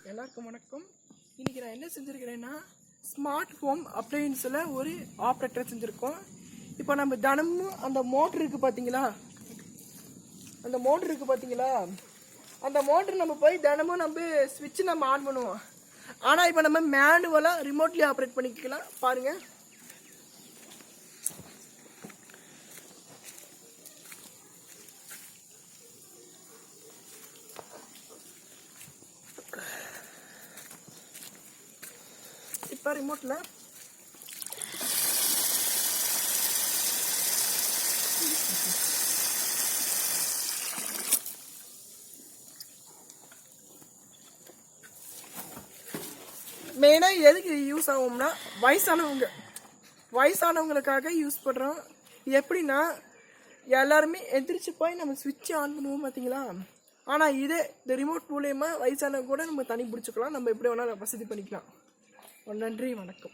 எல்லாருக்கும் வணக்கம். இன்னைக்கு நான் என்ன செஞ்சுருக்கிறேன்னா ஸ்மார்ட் ஹோம் அப்ளையன்ஸில் ஒரு ஆப்ரேட்டர் செஞ்சுருக்கோம். இப்போ நம்ம தினமும் அந்த மோட்ரு இருக்குது பார்த்தீங்களா, அந்த மோட்ரு நம்ம போய் தினமும் நம்ம ஸ்விட்ச் நம்ம ஆன் பண்ணுவோம். ஆனால் இப்போ நம்ம மேனுவலாக ரிமோட்லி ஆப்ரேட் பண்ணிக்கலாம். பாருங்கள், இப்போ ரிமோட்டில் மெயினாக எதுக்கு யூஸ் ஆகும்னா வயசானவங்களுக்காக யூஸ் பண்ணுறோம். எப்படின்னா எல்லாருமே எந்திரிச்சு போய் நம்ம ஸ்விட்ச் ஆன் பண்ணுவோம் பார்த்தீங்களா. ஆனால் இதே இந்த ரிமோட் மூலயமா வயசானவங்க கூட நம்ம தண்ணி பிடிச்சிக்கலாம். நம்ம எப்படி வேணாலும் வசதி பண்ணிக்கலாம். நன்றி, வணக்கம்.